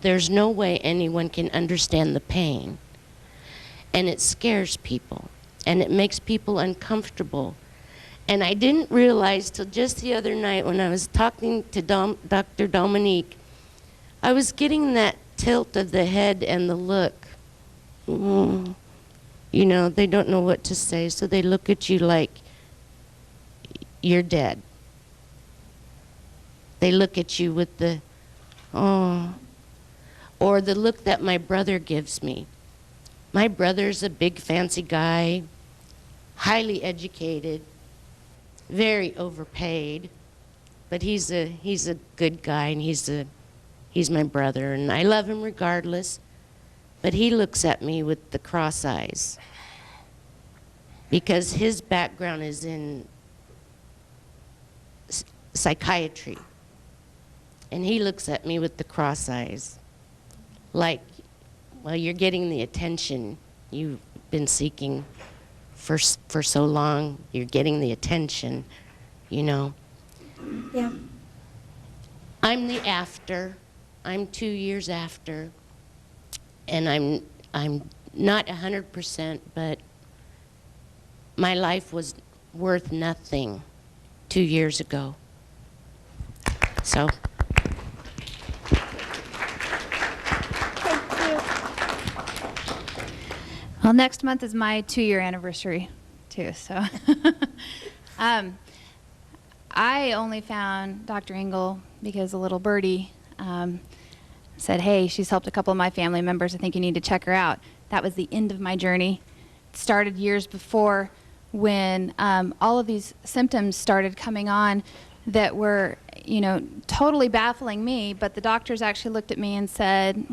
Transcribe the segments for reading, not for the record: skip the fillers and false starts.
there's no way anyone can understand the pain. And it scares people, and it makes people uncomfortable. And I didn't realize till just the other night when I was talking to Dr. Dominique, I was getting that tilt of the head and the look. You know, they don't know what to say, so they look at you like you're dead. They look at you with the, oh, or the look that my brother gives me. My brother's a big fancy guy, highly educated, very overpaid, but he's a good guy, and he's my brother, and I love him regardless. But he looks at me with the cross eyes because his background is in psychiatry, and he looks at me with the cross eyes, like, well, you're getting the attention you've been seeking for so long. You're getting the attention, you know. Yeah. I'm the after. I'm 2 years after, and I'm not 100%, but my life was worth nothing 2 years ago. So. Well, next month is my 2-year anniversary, too. So, I only found Dr. Engel because a little birdie said, "Hey, she's helped a couple of my family members. I think you need to check her out." That was the end of my journey. It started years before, when all of these symptoms started coming on that were, you know, totally baffling me. But the doctors actually looked at me and said,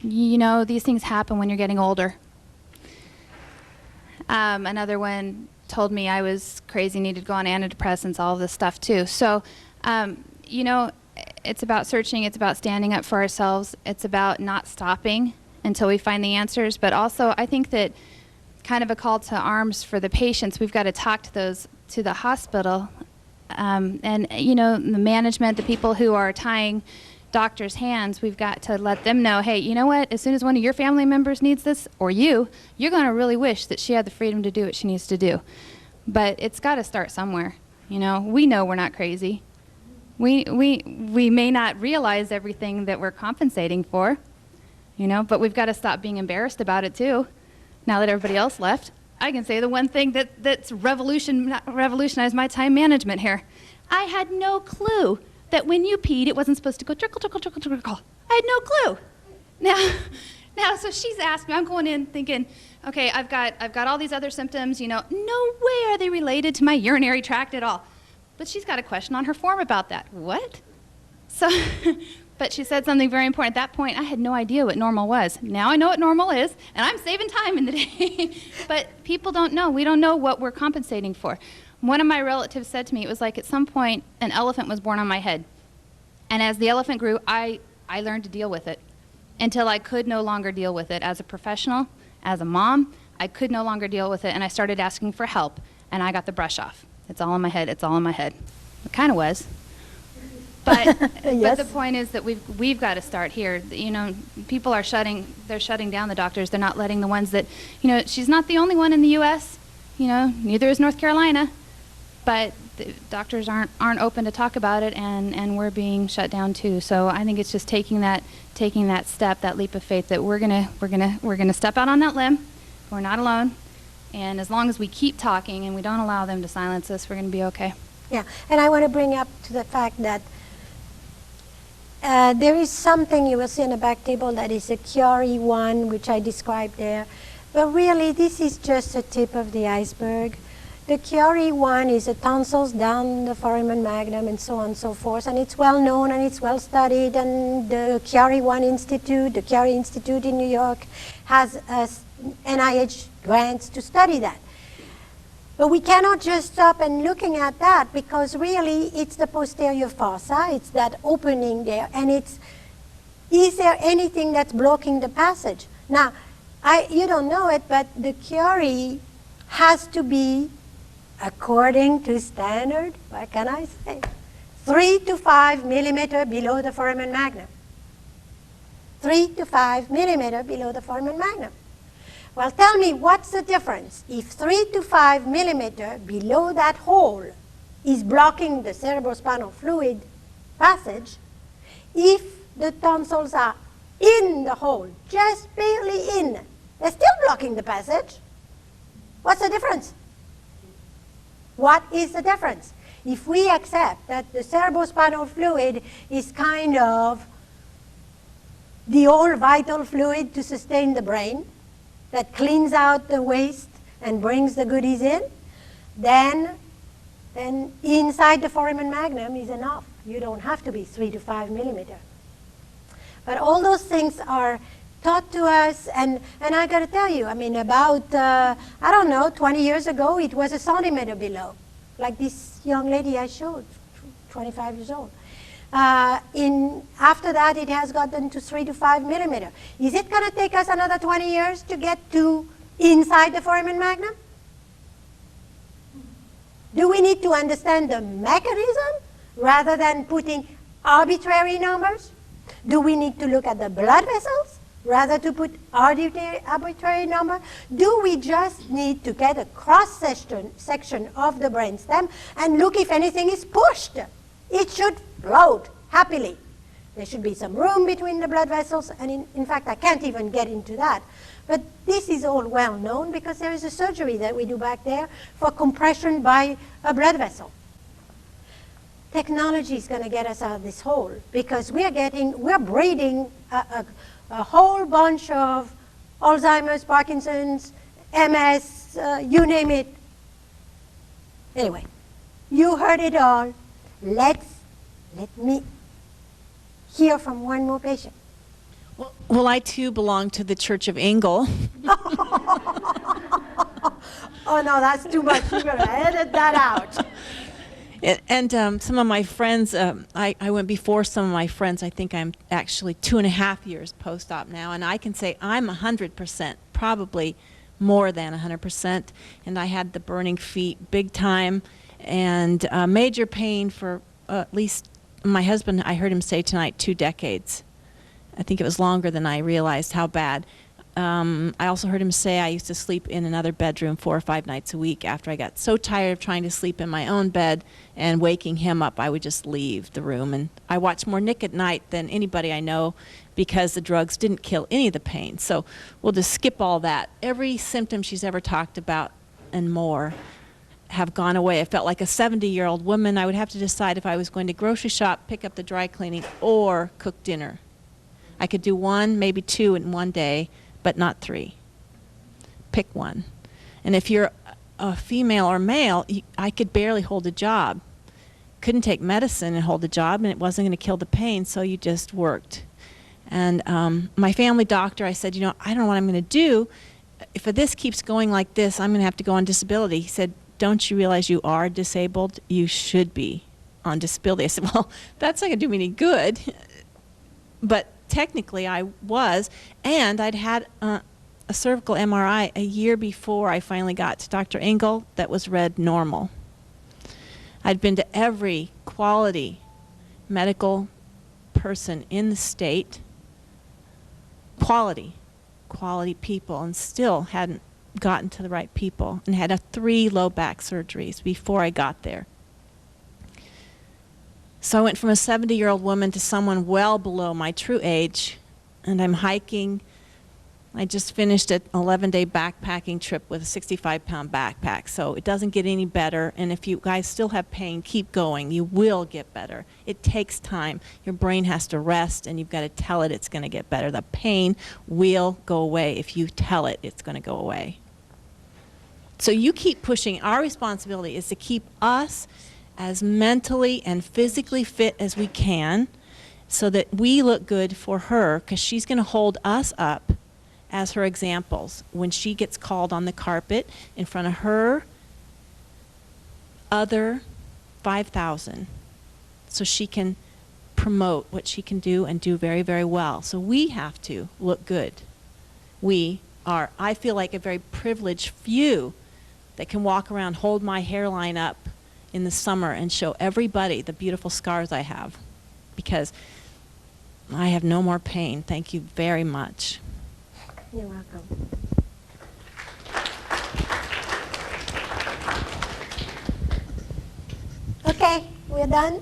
"You know, these things happen when you're getting older." Another one told me I was crazy, needed to go on antidepressants, all of this stuff too. So, you know, it's about searching, it's about standing up for ourselves, it's about not stopping until we find the answers. But also, I think that kind of a call to arms for the patients. We've got to talk to the hospital, and you know, the management, the people who are tying doctors' hands, we've got to let them know, hey, you know what, as soon as one of your family members needs this, or you're going to really wish that she had the freedom to do what she needs to do. But it's got to start somewhere. You know, we know we're not crazy. We may not realize everything that we're compensating for, you know, but we've got to stop being embarrassed about it too. Now that everybody else left, I can say the one thing that's revolutionized my time management here. I had no clue that when you peed, it wasn't supposed to go trickle, trickle, trickle, trickle. I had no clue. Now, so she's asked me, I'm going in thinking, okay, I've got all these other symptoms, you know, no way are they related to my urinary tract at all. But she's got a question on her form about that. What? So, but she said something very important. At that point, I had no idea what normal was. Now I know what normal is, and I'm saving time in the day. But people don't know. We don't know what we're compensating for. One of my relatives said to me, it was like at some point an elephant was born on my head. And as the elephant grew, I learned to deal with it until I could no longer deal with it. As a professional, as a mom, I could no longer deal with it, and I started asking for help, and I got the brush off. It's all in my head, it's all in my head. It kind of was. But, Yes. but the point is that we've got to start here. You know, people are shutting down the doctors. They're not letting the ones that, you know, she's not the only one in the U.S., you know, neither is North Carolina. But the doctors aren't open to talk about it, and we're being shut down too. So I think it's just taking that step, that leap of faith, that we're gonna step out on that limb. We're not alone, and as long as we keep talking and we don't allow them to silence us, we're gonna be okay. Yeah, and I want to bring up to the fact that there is something you will see on the back table that is a Chiari 1, which I described there. But really, this is just the tip of the iceberg. The Chiari 1 is the tonsils down the foramen magnum and so on and so forth, and it's well known and it's well studied, and the Chiari 1 Institute, the Chiari Institute in New York, has NIH grants to study that. But we cannot just stop and looking at that, because really it's the posterior fossa, it's that opening there, and is there anything that's blocking the passage? Now, you don't know it, but the Chiari has to be, according to standard, what can I say, 3 to 5 millimeters below the foramen magnum. 3 to 5 millimeter below the foramen magnum. Well, tell me, what's the difference if 3 to 5 millimeter below that hole is blocking the cerebrospinal fluid passage if the tonsils are in the hole, just barely in? They're still blocking the passage. What's the difference? What is the difference? If we accept that the cerebrospinal fluid is kind of the all vital fluid to sustain the brain, that cleans out the waste and brings the goodies in, then inside the foramen magnum is enough. You don't have to be 3 to 5 millimeter. But all those things are taught to us, and I got to tell you, I mean, about, I don't know, 20 years ago, it was a centimeter below, like this young lady I showed, 25 years old. After that, it has gotten to 3 to 5 millimeter. Is it going to take us another 20 years to get to inside the foramen magnum? Do we need to understand the mechanism rather than putting arbitrary numbers? Do we need to look at the blood vessels rather to put arbitrary number? Do we just need to get a cross-section of the brainstem and look if anything is pushed? It should float happily. There should be some room between the blood vessels, and in fact, I can't even get into that. But this is all well known because there is a surgery that we do back there for compression by a blood vessel. Technology is going to get us out of this hole because we're breeding a whole bunch of Alzheimer's, Parkinson's, MS, you name it. Anyway, you heard it all. Let me hear from one more patient. Well, I too belong to the Church of Engel. Oh no, that's too much. You're going to edit that out. And some of my friends, I went before some of my friends. I think I'm actually 2.5 years post-op now, and I can say I'm 100%, probably more than 100%. And I had the burning feet big time, and major pain for at least, my husband, I heard him say tonight, 2 decades. I think it was longer than I realized how bad. I also heard him say I used to sleep in another bedroom 4 or 5 nights a week. After I got so tired of trying to sleep in my own bed and waking him up, I would just leave the room. And I watched more Nick at Night than anybody I know because the drugs didn't kill any of the pain. So we'll just skip all that. Every symptom she's ever talked about and more have gone away. I felt like a 70-year-old woman. I would have to decide if I was going to grocery shop, pick up the dry cleaning, or cook dinner. I could do 1, maybe 2 in one day, but not 3. Pick one. And if you're a female or male, I could barely hold a job. Couldn't take medicine and hold a job, and it wasn't going to kill the pain, so you just worked. And my family doctor, I said, I don't know what I'm going to do. If this keeps going like this, I'm going to have to go on disability. He said, don't you realize you are disabled? You should be on disability. I said, well, that's not going to do me any good. But technically I was, and I'd had a cervical MRI a year before I finally got to Dr. Engel that was read normal. I'd been to every quality medical person in the state, quality people, and still hadn't gotten to the right people, and had 3 low back surgeries before I got there. So I went from a 70-year-old woman to someone well below my true age, and I'm hiking. I just finished an 11-day backpacking trip with a 65-pound backpack, so it doesn't get any better. And if you guys still have pain, keep going. You will get better. It takes time. Your brain has to rest, and you've got to tell it it's going to get better. The pain will go away if you tell it it's going to go away. So you keep pushing. Our responsibility is to keep us as mentally and physically fit as we can so that we look good for her, because she's going to hold us up as her examples when she gets called on the carpet in front of her other 5,000, so she can promote what she can do and do very, very well. So we have to look good. We are, I feel like, a very privileged few that can walk around, hold my hairline up in the summer and show everybody the beautiful scars I have, because I have no more pain. Thank you very much. You're welcome. Okay, we're done.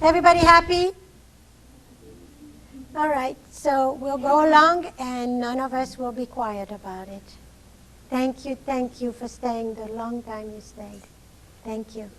Everybody happy? All right, so we'll go along and none of us will be quiet about it. Thank you for staying the long time you stayed. Thank you.